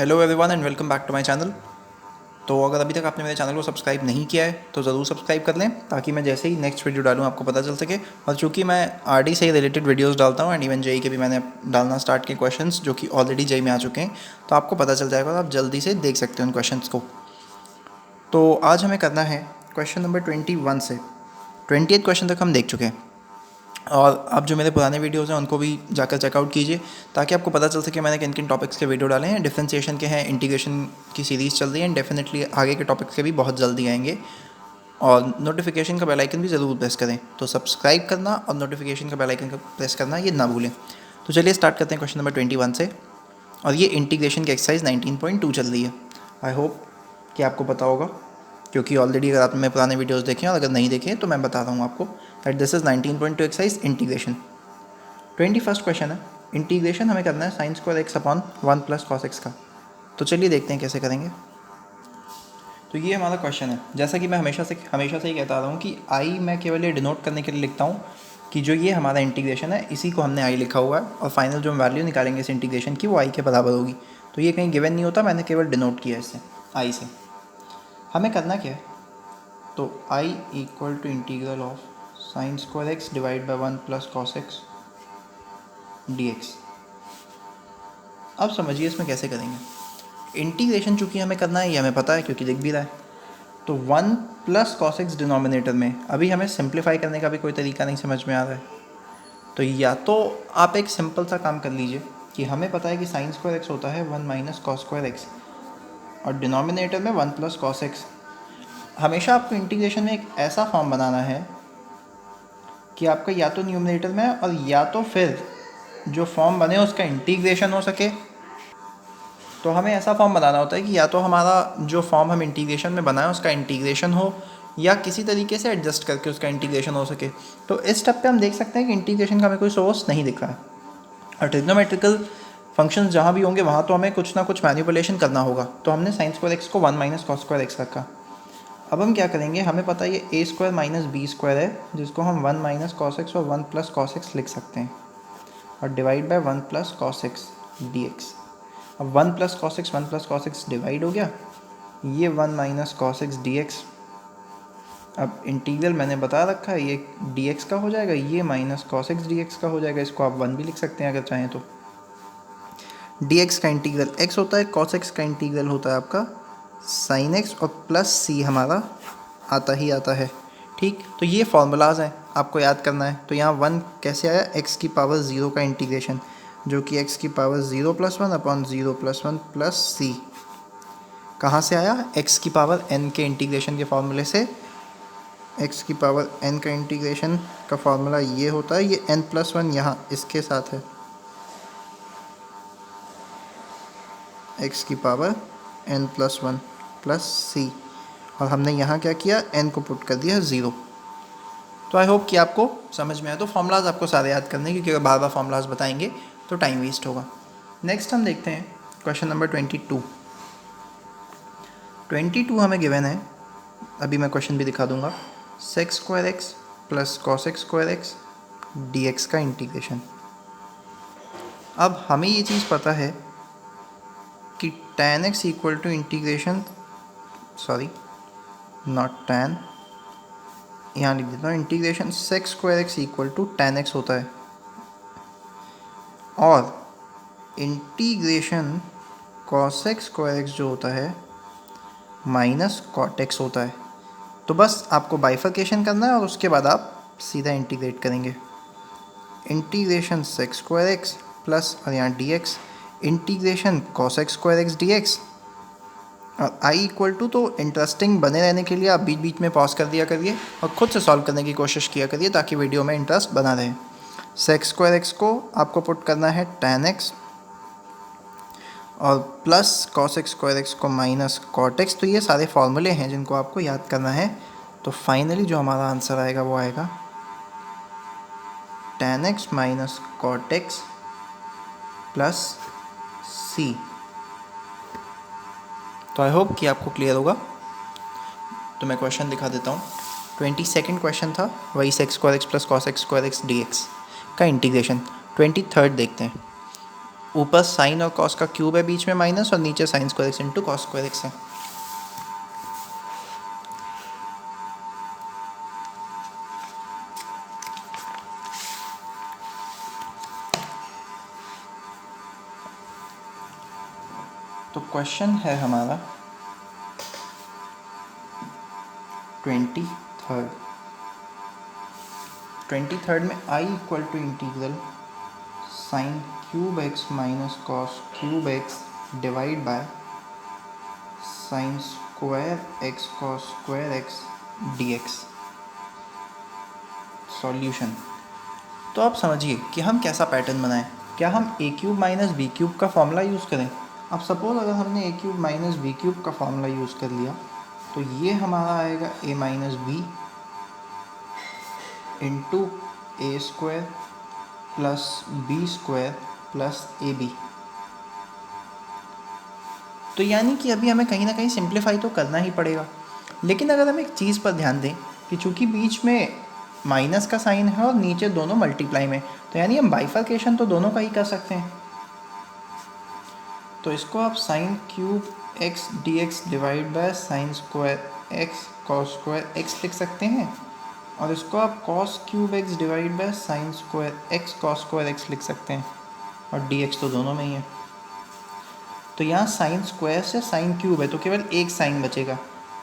Hello everyone and welcome back to my channel. तो अगर अभी तक आपने मेरे चैनल को सब्सक्राइब नहीं किया है तो ज़रूर सब्सक्राइब कर लें ताकि मैं जैसे ही नेक्स्ट वीडियो डालूँ आपको पता चल सके। और चूँकि मैं आरडी से ही रिलेटेड वीडियोस डालता हूँ एंड इवन जेई के भी मैंने डालना स्टार्ट किए क्वेश्चंस जो कि ऑलरेडी जेई में आ चुके हैं, तो आपको पता चल जाएगा और आप जल्दी से देख सकते हैं उन क्वेश्चंस को। तो आज हमें करना है क्वेश्चन नंबर 21 से 28 क्वेश्चन तक हम देख चुके हैं। और आप जो मेरे पुराने वीडियोज़ हैं उनको भी जाकर चेकआउट कीजिए ताकि आपको पता चल सके मैंने किन किन टॉपिक्स के वीडियो डाले हैं। डिफरेंशिएशन के हैं, इंटीग्रेशन की सीरीज़ चल रही है एंड डेफिनेटली आगे के टॉपिक्स के भी बहुत जल्दी आएंगे। और नोटिफिकेशन का बेल आइकन भी ज़रूर प्रेस करें। तो सब्सक्राइब करना और नोटिफिकेशन का बेल आइकन का प्रेस करना ये ना भूलें। तो चलिए स्टार्ट करते हैं क्वेश्चन नंबर 21 से। और ये इंटीग्रेशन की एक्सरसाइज 19.2 चल रही है। आई होप कि आपको पता होगा, क्योंकि ऑलरेडी अगर आपने पुराने वीडियोस देखे हैं और अगर नहीं देखे तो मैं बता रहा हूँ आपको that this is 19.2 exercise integration. 21st question है, इंटीग्रेशन हमें करना है sign square x upon 1 plus cos x का। तो चलिए देखते हैं कैसे करेंगे। तो ये हमारा क्वेश्चन है। जैसा कि मैं हमेशा से ही कहता आ रहा हूँ कि आई मैं केवल ये डिनोट करने के लिए लिखता हूँ कि जो ये हमारा इंटीग्रेशन है इसी को हमने आई लिखा हुआ है और फाइनल जो वैल्यू निकालेंगे इस इंटीग्रेशन की वो आई के बराबर होगी। तो ये कहीं गिवन नहीं होता, मैंने केवल डिनोट किया इससे आई से। हमें करना क्या है, तो I equal to integral of sine square x divide by 1 plus cos x d x. अब समझिए इसमें कैसे करेंगे। इंटीग्रेशन चूँकि हमें करना है ये हमें पता है क्योंकि दिख भी रहा है। तो 1 प्लस कॉस एक्स डिनोमिनेटर में अभी हमें सिंप्लीफाई करने का भी कोई तरीका नहीं समझ में आ रहा है। तो या तो आप एक सिंपल सा काम कर लीजिए कि हमें पता है कि साइन स्क्वायर एक्स होता है 1 माइनस कॉस स्क्वायर एक्स और डिनोमिनेटर में 1 प्लस कॉस एक्स। हमेशा आपको इंटीग्रेशन में एक ऐसा फॉर्म बनाना है कि आपका या तो न्यूमरेटर में और या तो फिर जो फॉर्म बने उसका इंटीग्रेशन हो सके। तो हमें ऐसा फॉर्म बनाना होता है कि या तो हमारा जो फॉर्म हम इंटीग्रेशन में बनाए उसका इंटीग्रेशन हो या किसी तरीके से एडजस्ट करके उसका इंटीग्रेशन हो सके। तो इस स्टेप पे हम देख सकते हैं कि इंटीग्रेशन का हमें कोई सोर्स नहीं दिख रहा है। और ट्रिग्नोमेट्रिकल फंक्शंस जहाँ भी होंगे वहाँ तो हमें कुछ ना कुछ मैनिपुलेशन करना होगा। तो हमने साइन स्क्वायर एक्स को 1 माइनस कॉस स्क्वायर एक्स रखा। अब हम क्या करेंगे, हमें पता है ये ए स्क्वायर माइनस बी स्क्वायर है जिसको हम 1 माइनस कॉस एक्स और 1 प्लस कॉस एक्स लिख सकते हैं और divide by 1 plus cos x d x. अब 1 प्लस कॉस एक्स डिवाइड हो गया, ये 1 minus cos x d x. अब इंटीग्रल मैंने बता रखा है ये डी एक्स का हो जाएगा, ये minus cos x d x का हो जाएगा। इसको आप 1 भी लिख सकते हैं अगर चाहें तो। डी एक्स का इंटीग्रल एक्स होता है, कॉस एक्स का इंटीग्रल होता है आपका साइन एक्स और प्लस सी हमारा आता ही आता है। ठीक, तो ये फॉर्मूलाज हैं आपको याद करना है। तो यहाँ 1 कैसे आया, एक्स की पावर 0 का इंटीग्रेशन जो कि एक्स की power 0 plus 1 upon 0 plus 1 plus C कहाँ से आया, एक्स की पावर n के इंटीग्रेशन के फॉर्मूले से। एक्स की पावर n का इंटीग्रेशन का फॉर्मूला ये होता है, ये n प्लस 1 यहाँ इसके साथ है, एक्स की पावर n प्लस 1 प्लस सी। और हमने यहाँ क्या किया, n को पुट कर दिया 0। तो आई होप कि आपको समझ में आया। तो फॉर्मूलाज आपको सारे याद करने, क्योंकि अगर बार बार फॉर्मूलाज बताएंगे तो टाइम वेस्ट होगा। नेक्स्ट हम देखते हैं क्वेश्चन नंबर 22 हमें गिवन है, अभी मैं क्वेश्चन भी दिखा दूंगा। Sec square x plus cos x square x d x का इंटीग्रेशन। अब हमें ये चीज़ पता है कि tan x equal to integration, sorry not tan, यहाँ लिख देता हूँ integration sec square x equal to tan x होता है और integration cos x square x जो होता है माइनस cot x होता है। तो बस आपको बाइफर्केशन करना है और उसके बाद आप सीधा इंटीग्रेट करेंगे। Integration sec square x plus और यहाँ D x integration cos x square x d x और आई इक्वल टू। तो इंटरेस्टिंग बने रहने के लिए आप बीच बीच में पॉज कर दिया करिए और ख़ुद से सॉल्व करने की कोशिश किया करिए ताकि वीडियो में इंटरेस्ट बना रहे। सेक्स स्क्वायर एक्स को आपको पुट करना है tan x और plus cos x square x को माइनस cot x। तो ये सारे फॉर्मूले हैं जिनको आपको याद करना है। तो फाइनली जो हमारा आंसर आएगा वो आएगा tan x minus cot x plus c। तो आई होप कि आपको क्लियर होगा। तो मैं क्वेश्चन दिखा देता हूँ। 22nd क्वेश्चन था, वही sex square x plus cos x square x d x का इंटीग्रेशन। 23rd देखते हैं। ऊपर साइन और कॉस का क्यूब है, बीच में माइनस, और नीचे sine square x into cos square x है। तो क्वेश्चन है हमारा 23rd में I equal to integral sine cube x minus cos cube x divide by sine square x cos square x d x. Solution. तो आप समझिए कि हम कैसा पैटर्न बनाएं। क्या हम A cube minus B cube का फॉर्मूला यूज़ करें? अब सपोज अगर हमने A cube minus B cube का फॉर्मूला यूज़ कर लिया तो ये हमारा आएगा A minus B into A square plus B square plus A B. तो यानी कि अभी हमें कहीं ना कहीं सिंप्लीफाई तो करना ही पड़ेगा। लेकिन अगर हम एक चीज़ पर ध्यान दें कि चूँकि बीच में माइनस का साइन है और नीचे दोनों मल्टीप्लाई में, तो यानी हम बाइफर्केशन तो दोनों का ही कर सकते हैं। तो इसको आप sign cube x d x divide by sine square x cos square x लिख सकते हैं, और इसको आप cos cube x divide by sine square x cos square x लिख सकते हैं, और डी एक्स तो दोनों में ही है। तो यहाँ साइन स्क्वायर से साइन क्यूब है तो केवल एक साइन बचेगा।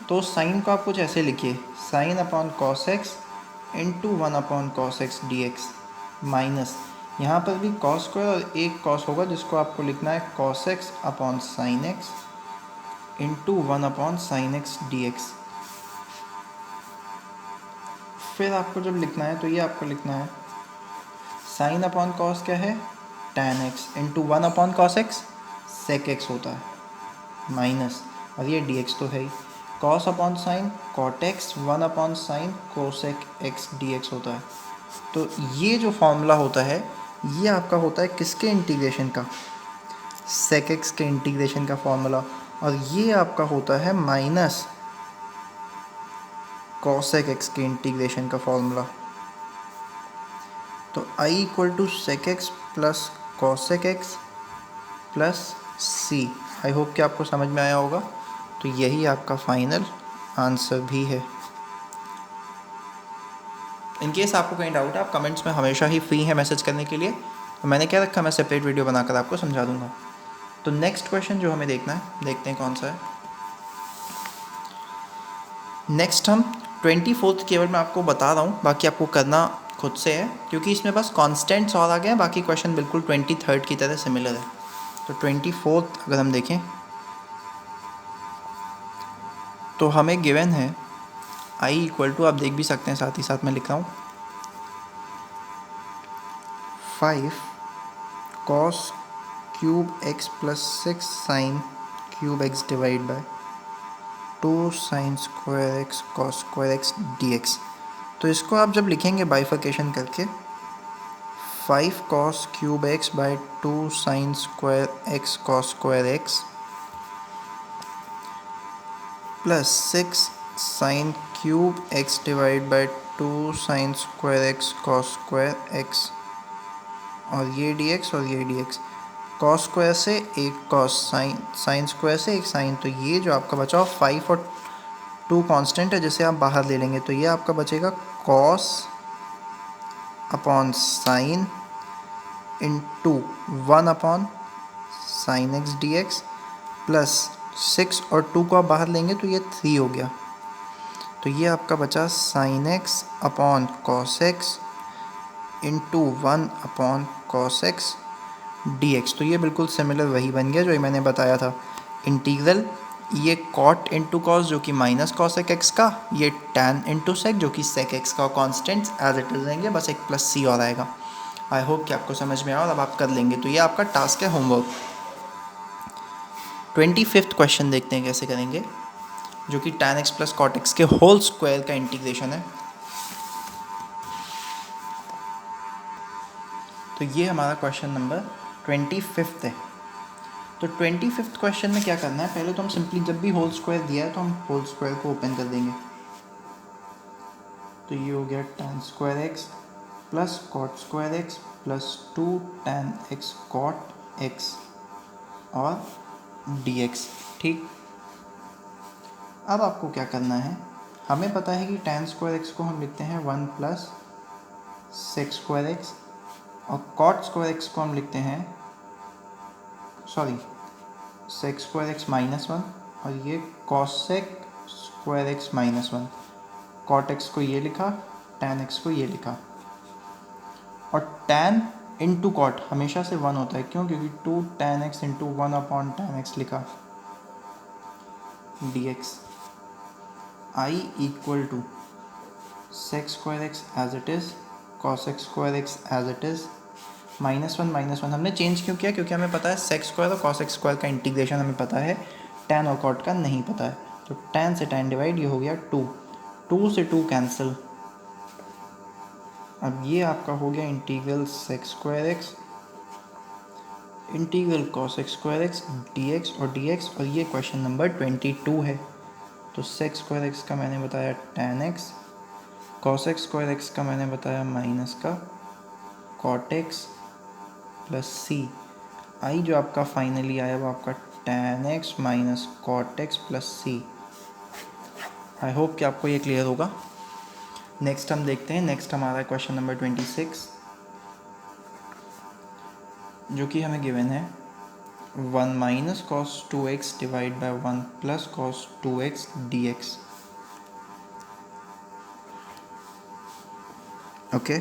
तो साइन को आप कुछ ऐसे लिखिए, sine upon cos x into 1 upon cos x d x, minus यहाँ पर भी कॉस स्क्वायर और एक कॉस होगा जिसको आपको लिखना है cos x upon sine x into 1 upon sine x d x. फिर आपको जब लिखना है तो ये आपको लिखना है साइन अपॉन कॉस क्या है, tan x into 1 upon cos x sec x होता है, माइनस, और ये डी एक्स तो है ही, cos upon sine cot x 1 upon sine cosec x d x होता है। तो ये जो फॉर्मूला होता है ये आपका होता है किसके इंटीग्रेशन का, सेक एक्स के इंटीग्रेशन का फॉर्मूला, और ये आपका होता है माइनस कॉसेक एक्स के इंटीग्रेशन का फॉर्मूला। तो i equal to sec x plus cosec x plus c. I hope कि आपको समझ में आया होगा। तो यही आपका फाइनल आंसर भी है। इन केस आपको कहीं डाउट है आप कमेंट्स में हमेशा ही फ्री है मैसेज करने के लिए। तो मैंने क्या रखा, मैं सेपरेट वीडियो बनाकर आपको समझा दूंगा। तो नेक्स्ट क्वेश्चन जो हमें देखना है, देखते हैं कौन सा है। नेक्स्ट हम 24th केवल मैं आपको बता रहा हूँ, बाकी आपको करना खुद से है क्योंकि इसमें बस कॉन्स्टेंट्स और आ गए हैं, बाकी क्वेश्चन बिल्कुल 23rd की तरह सिमिलर है। तो 24th अगर हम देखें तो हमें गिवन है i इक्वल टू, आप देख भी सकते हैं साथ ही साथ मैं लिख रहा हूँ 5 cos cube x plus 6 sine cube x divide by 2 sine square x cos square x d x. तो इसको आप जब लिखेंगे बाइफर्केशन करके 5 cos cube x by 2 sine square x cos square x plus 6 sine cube x divide by 2 sine square x cos square x, और ये d x और ये डी एक्स, कॉस स्क्वायर से एक कॉस, साइन स्क्वायर से एक sign. तो ये जो आपका बचा 5 और 2 कांस्टेंट है जिसे आप बाहर ले लेंगे, तो ये आपका बचेगा cos upon sine into 1 upon sine x d x plus 6 और 2 को आप बाहर लेंगे तो ये 3 हो गया। तो ये आपका बचा sine x upon cos x into 1 upon cos x d x. तो ये बिल्कुल सिमिलर वही बन गया जो मैंने बताया था, इंटीग्रल ये कॉट इंटू कॉस जो कि माइनस कॉसेक एक्स का, ये टैन इंटू सेक जो कि सेक एक्स का, कॉन्स्टेंट्स एज इट इज रहेंगे, बस एक प्लस सी और आएगा। आई होप कि आपको समझ में आया और अब आप कर लेंगे। तो ये आपका टास्क है होमवर्क। 25th क्वेश्चन देखते हैं कैसे करेंगे, जो कि tan x plus cot x के होल स्क्वायर का इंटीग्रेशन है। तो ये हमारा क्वेश्चन नंबर 25th है। तो 25th क्वेश्चन में क्या करना है, पहले तो हम सिंपली जब भी होल स्क्वायर दिया है तो हम होल स्क्वायर को ओपन कर देंगे। तो ये हो गया tan square x plus cot square x plus 2 tan x cot x और डी एक्स। ठीक, अब आपको क्या करना है, हमें पता है कि tan स्क्वायर एक्स को हम लिखते हैं 1 प्लस सेक स्क्वायर एक्स, और कॉट स्क्वायर एक्स को हम लिखते हैं सेक स्क्वायर एक्स माइनस 1, और ये cosec square x minus 1। Cot x को ये लिखा, tan एक्स को ये लिखा, और tan इंटू कॉट हमेशा से 1 होता है। क्यों? क्योंकि 2 tan x into 1 upon tan x लिखा, d x I equal to sec square x as it is, cosec square x as it is, minus one हमने चेंज क्यों किया? क्योंकि हमें पता है सेक स्क्वायर और कॉसेक स्क्वायर का इंटीग्रेशन हमें पता है, tan और कॉट का नहीं पता है। तो tan से tan डिवाइड, ये हो गया 2, 2 से 2 कैंसिल। अब ये आपका हो गया integral sec square x integral cosec square x d x, और ये क्वेश्चन नंबर 22 है। तो सेक स्क्वायर एक्स का मैंने बताया tan x, cosec square x का मैंने बताया माइनस का cot x plus c. I जो आपका फाइनली आया वो आपका tan x minus cot x plus c. I hope कि आपको ये क्लियर होगा। नेक्स्ट हम देखते हैं, नेक्स्ट हमारा क्वेश्चन नंबर 26, जो कि हमें गिवन है 1 minus cos 2x divide by 1 plus cos 2x dx। Okay,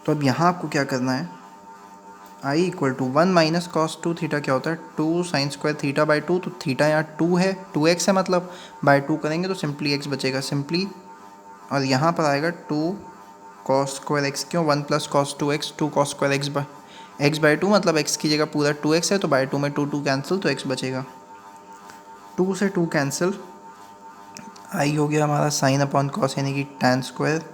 तो अब यहाँ आपको क्या करना है, I equal to 1 minus cos 2 theta क्या होता है, 2 साइन स्क्वायर थीटा बाई 2। तो थीटा यहाँ 2 है, 2x है, मतलब बाय 2 करेंगे तो सिंपली x बचेगा सिंपली, और यहाँ पर आएगा 2 कॉस स्क्वायर एक्स। क्यों? 1 plus cos 2x, 2 cos square x by 2, मतलब x की जगह पूरा 2x है, तो बाई 2 में 2 2 कैंसिल, तो x बचेगा, 2 से 2 कैंसिल। आई हो गया हमारा साइन अपॉन कॉस, यानी कि tan square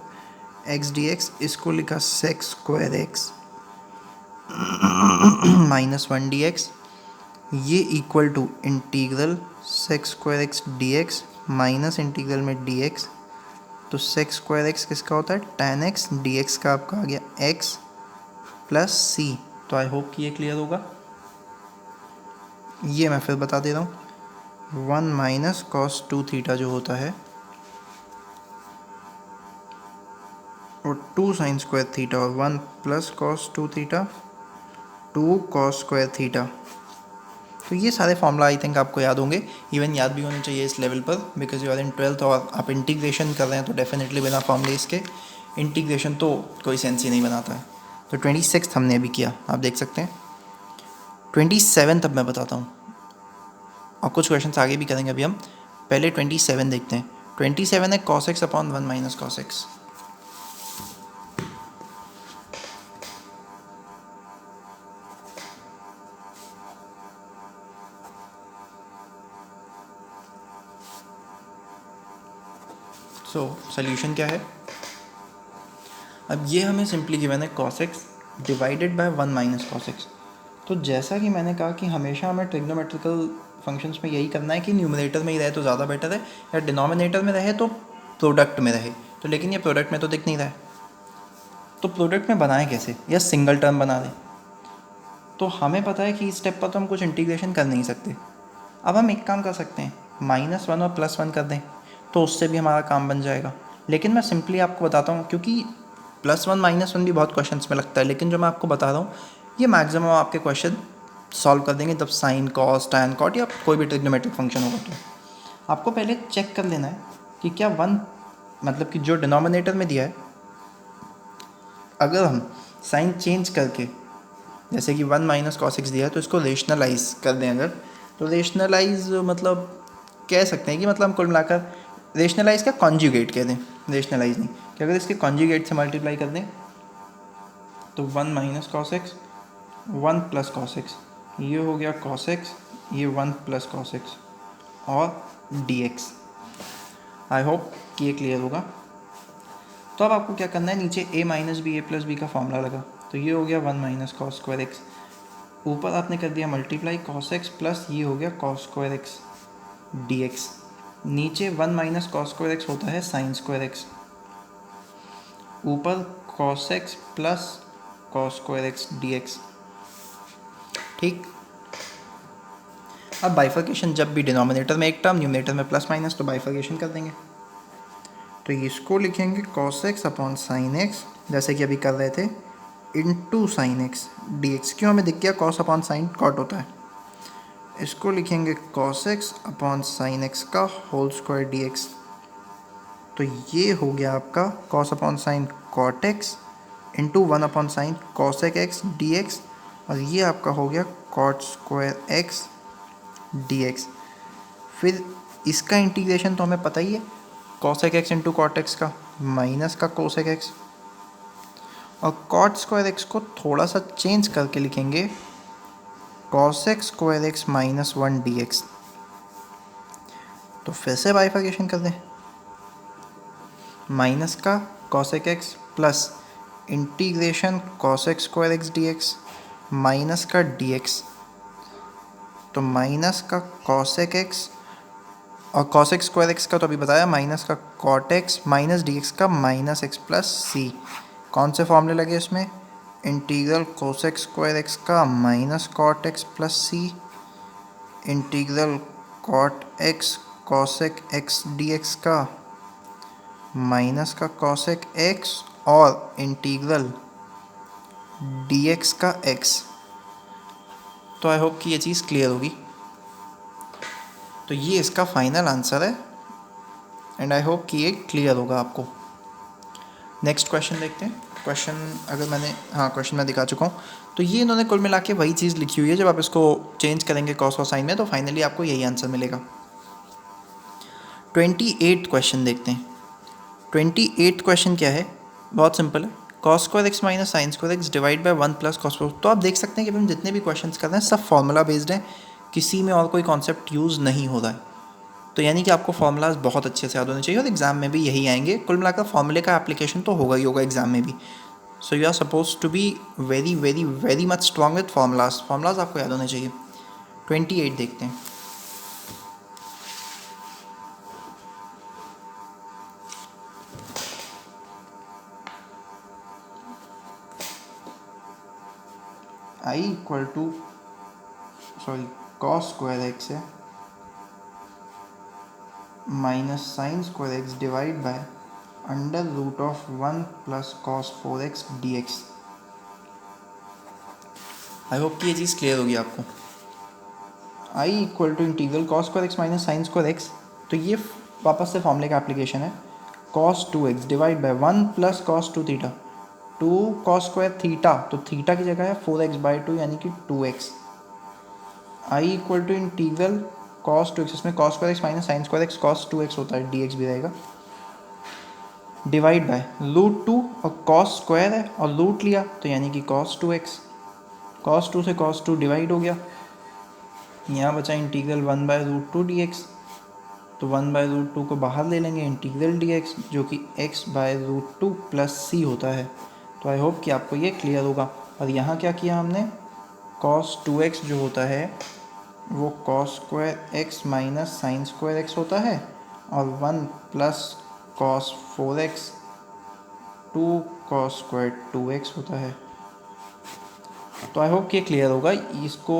x d x. इसको लिखा sec square x minus 1 d x, ये equal to integral sec square x d x minus integral में डी एक्स। तो सेक स्क्वायर एक्स किसका होता है, tan एक्स, डी एक्स का आपका आ गया x प्लस सी। तो आई होप कि ये क्लियर होगा। ये मैं फिर बता दे रहा हूँ, 1 माइनस कॉस 2 थीटा जो होता है, और 2 साइन स्क्वायर थीटा, और 1 plus cos 2 theta, 2 cos square theta. तो ये सारे फॉर्मूला आई थिंक आपको याद होंगे, इवन याद भी होने चाहिए इस लेवल पर, because you are in 12th और आप इंटीग्रेशन कर रहे हैं, तो डेफिनेटली बिना फॉर्मूले इसके इंटीग्रेशन तो कोई सेंस ही नहीं बनाता है। तो 26 हमने अभी किया, आप देख सकते हैं। 27 अब मैं बताता हूँ, और कुछ क्वेश्चन आगे भी करेंगे। अभी हम पहले 27 देखते हैं। 27 है cos x upon 1 minus cos x. So solution क्या है, अब ये हमें सिंपली गिवन है cos x divided by 1 minus cos x. तो जैसा कि मैंने कहा कि हमेशा हमें ट्रिग्नोमेट्रिकल फंक्शंस में यही करना है कि न्यूमरेटर में ही रहे तो ज़्यादा बेटर है, या डिनोमिनेटर में रहे तो प्रोडक्ट में रहे। तो लेकिन ये प्रोडक्ट में तो दिख नहीं रहा है, तो प्रोडक्ट में बनाए कैसे, या सिंगल टर्म बना दें। तो हमें पता है कि इस स्टेप पर तो हम कुछ इंटीग्रेशन कर नहीं सकते। अब हम एक काम कर सकते हैं, -1 और +1 कर दें, तो उससे भी हमारा काम बन जाएगा। लेकिन मैं सिंपली आपको बताता हूँ, क्योंकि +1 -1 भी बहुत क्वेश्चंस में लगता है, लेकिन जो मैं आपको बता रहा हूँ ये मैक्सिमम आपके क्वेश्चन सॉल्व कर देंगे जब साइन कॉस टैन कॉट या कोई भी ट्रिग्नोमेट्रिक फंक्शन होगा। तो आपको पहले चेक कर लेना है कि क्या 1, मतलब कि जो डिनोमिनेटर में दिया है, अगर हम साइन चेंज करके, जैसे कि 1 माइनस कॉस एक्स दिया है, तो इसको रेशनलाइज कर दें अगर, तो रेशनलाइज मतलब कह सकते हैं कि मतलब कुल मिलाकर रेशनलाइज का कॉन्जुगेट कह दें, रेशनलाइज नहीं, कि अगर इसके कॉन्जुगेट से मल्टीप्लाई कर दें तो 1 minus cos x 1 plus cos x, ये हो गया कॉस एक्स, ये 1 प्लस कॉस एक्स और डी एक्स। आई होप कि ये क्लियर होगा। तो अब आपको क्या करना है, नीचे a minus b a plus b का फॉर्मूला लगा, तो ये हो गया 1 माइनस कॉस स्क्वायर एक्स, ऊपर आपने कर दिया मल्टीप्लाई कॉस एक्स प्लस ये हो गया cos square x d x. नीचे 1 माइनस कॉस स्क्वायर एक्स होता है साइन स्क्वायर एक्स, ऊपर cos x plus cos square x d x. ठीक। अब बाइफर्केशन, जब भी डिनोमिनेटर में एक टर्म, न्यूमरेटर में प्लस माइनस, तो बाइफर्केशन कर देंगे। तो इसको लिखेंगे cos x upon sine x, जैसे कि अभी कर रहे थे, into sine x d x. क्यों हमें दिख गया cos अपॉन साइन कॉट होता है। इसको लिखेंगे cos x upon sine x का होल स्क्वायर डी एक्स। तो ये हो गया आपका cos upon sine cot x into 1 upon sine cosec x d x, और ये आपका हो गया cot square x d x. फिर इसका इंटीग्रेशन तो हमें पता ही है, cosec x into cot x का माइनस का कोसेक एक्स, और कॉट स्क्वायर एक्स को थोड़ा सा चेंज करके लिखेंगे cosec square x minus 1 d x. तो फिर से बाइफर्केशन कर दें, माइनस का cosec x plus integration cosec square x d x minus का डी एक्स। तो माइनस का कॉसेक एक्स और कॉसेक स्क्वायर एक्स का तो अभी बताया, माइनस का cot x minus d x का माइनस एक्स प्लस सी। कौन से फॉर्मूले लगे इसमें, इंटीग्रल कोसेक स्क्वायर एक्स का minus cot x plus c, integral cot x cosec x d x का माइनस का कॉसेक एक्स, और इंटीग्रल डी एक्स का एक्स। तो आई होप कि ये चीज़ क्लियर होगी। तो ये इसका फाइनल आंसर है, एंड आई होप कि ये क्लियर होगा आपको। नेक्स्ट क्वेश्चन देखते हैं। क्वेश्चन मैं दिखा चुका हूँ। तो ये इन्होंने कुल मिला के वही चीज़ लिखी हुई है। जब आप इसको चेंज करेंगे कॉस और साइन में, तो फाइनली आपको यही आंसर मिलेगा। 28 क्वेश्चन देखते हैं। 28 क्वेश्चन क्या है, बहुत सिंपल है, cos square x minus sine square x divide by 1 plus cos. तो आप देख सकते हैं कि हम जितने भी क्वेश्चन कर रहे हैं सब फॉर्मूला बेस्ड हैं, किसी में और कोई कॉन्सेप्ट यूज़ नहीं हो रहा है। तो यानी कि आपको फॉर्मूलाज बहुत अच्छे से याद होने चाहिए, और एग्जाम में भी यही आएंगे। कुल मिलाकर फॉर्मूले का एप्लीकेशन तो होगा ही होगा एग्जाम में भी। So you are suppose to be very very very much strong with formulas आपको याद होने चाहिए। 28 देखते हैं। I equal to cos square x है minus sine square x divide by under root of 1 plus cos 4x dx। I hope कि ये चीज़ क्लियर होगी आपको। i equal to integral cos square x minus sine square x, तो ये वापस से फॉर्मूले का एप्लीकेशन है, cos 2x divide by 1 plus cos 2 theta. 2 cos square theta, तो थीटा की जगह है 4x/2 यानी कि 2x। i equal to integral cos 2x, इसमें cos square x minus sine square x cos 2x होता है, dx भी रहेगा, डिवाइड बाय रूट 2, और cos स्क्वायर है और रूट लिया तो यानी कि cos 2x। cos 2 से cos 2 डिवाइड हो गया, यहाँ बचा इंटीग्रल 1/√2 dx। तो 1/√2 को बाहर ले लेंगे, इंटीग्रल dx जो कि x/√2 प्लस c होता है। तो आई होप कि आपको ये क्लियर होगा। और यहाँ क्या किया हमने, cos 2x जो होता है वो cos square x minus sine square x होता है, और 1 plus cos 4x 2 cos square 2x होता है। तो आई होप कि ये क्लियर होगा। इसको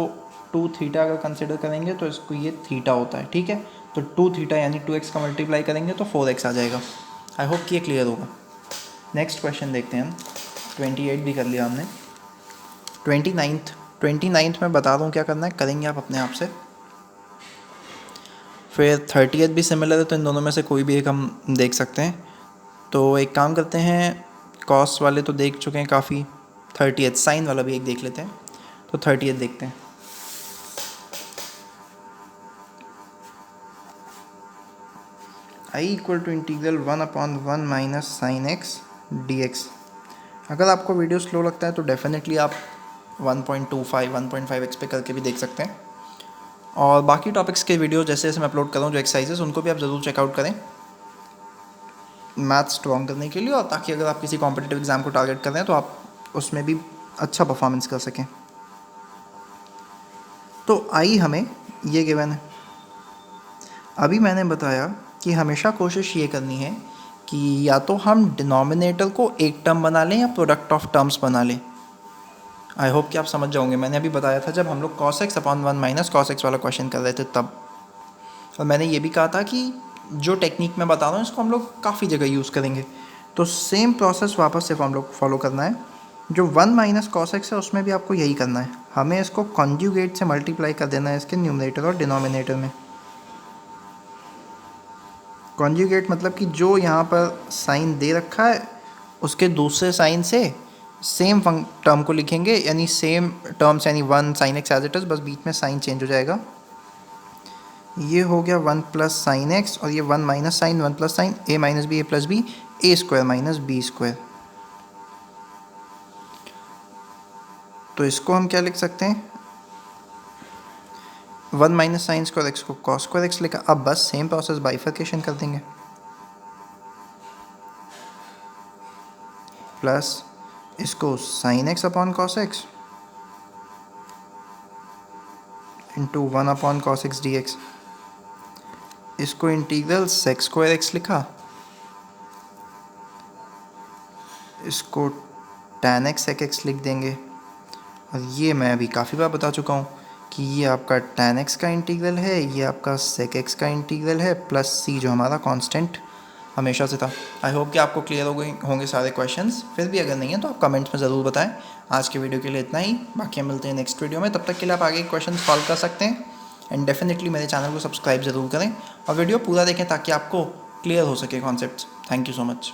2 थीटा अगर कंसिडर करेंगे तो इसको ये थीटा होता है, ठीक है। तो 2 थीटा यानी 2x का मल्टीप्लाई करेंगे तो 4x आ जाएगा। आई होप कि ये क्लियर होगा। नेक्स्ट क्वेश्चन देखते हैं हम। 28 भी कर लिया हमने। 29th में बता दूँ क्या करना है, करेंगे आप अपने आप से। फिर 30th भी सिमिलर है, तो इन दोनों में से कोई भी एक हम देख सकते हैं। तो एक काम करते हैं, कॉस वाले तो देख चुके हैं काफ़ी, 30th साइन वाला भी एक देख लेते हैं। तो 30th देखते हैं। I equal to integral 1/1 minus sine x d x. अगर आपको वीडियो स्लो लगता है तो डेफिनेटली आप 1.25 1.5x पे करके भी देख सकते हैं। और बाकी टॉपिक्स के वीडियो जैसे जैसे मैं अपलोड कर रहा हूँ, जो एक्सरसाइजेस, उनको भी आप ज़रूर चेकआउट करें मैथ स्ट्रॉन्ग करने के लिए, और ताकि अगर आप किसी कॉम्पिटिटिव एग्ज़ाम को टारगेट कर रहे हैं तो आप उसमें भी अच्छा परफॉर्मेंस कर सकें। तो आई हमें ये गिवन है। अभी मैंने बताया कि हमेशा कोशिश ये करनी है कि या तो हम डिनोमिनेटर को एक टर्म बना लें या प्रोडक्ट ऑफ टर्म्स बना लें। आई होप कि आप समझ जाओगे। मैंने अभी बताया था जब हम लोग cos x upon 1 minus cos x वाला क्वेश्चन कर रहे थे तब, और मैंने ये भी कहा था कि जो टेक्निक मैं बता रहा हूँ इसको हम लोग काफ़ी जगह यूज़ करेंगे। तो सेम प्रोसेस वापस से हम लोग फॉलो करना है। जो 1 माइनस cos x है उसमें भी आपको यही करना है, हमें इसको कॉन्जुगेट से मल्टीप्लाई कर देना है इसके न्यूमरेटर और डिनोमिनेटर में। कॉन्जुगेट मतलब कि जो यहाँ पर साइन दे रखा है उसके दूसरे साइन से सेम टर्म को लिखेंगे, यानी सेम टर्म्स, यानी 1 sin x as it is, बस बीच में साइन चेंज हो जाएगा। ये हो गया 1 प्लस साइन एक्स, और ये 1 minus sine 1 plus sine a minus b a plus b, a square minus b square. तो इसको हम क्या लिख सकते हैं, 1 माइनस साइन स्क्वायर एक्स को कॉस स्क्वायर एक्स लिखा। अब बस सेम प्रोसेस बाइफर्केशन कर देंगे, प्लस इसको sine x upon cos x into 1 upon cos x d x. इसको इंटीग्रल सेक स्क्वायर एक्स लिखा, इसको tan x sec x लिख देंगे। और ये मैं अभी काफ़ी बार बता चुका हूँ कि ये आपका tan x का इंटीग्रल है, ये आपका sec x का इंटीग्रल है, प्लस c जो हमारा कांस्टेंट हमेशा से था। आई होप कि आपको क्लियर हो गए होंगे सारे क्वेश्चंस। फिर भी अगर नहीं है तो आप कमेंट्स में ज़रूर बताएं। आज के वीडियो के लिए इतना ही, बाकी हम मिलते हैं नेक्स्ट वीडियो में। तब तक के लिए आप आगे क्वेश्चन सॉल्व कर सकते हैं, एंड डेफिनेटली मेरे चैनल को सब्सक्राइब ज़रूर करें और वीडियो पूरा देखें ताकि आपको क्लियर हो सके concepts. Thank you so much.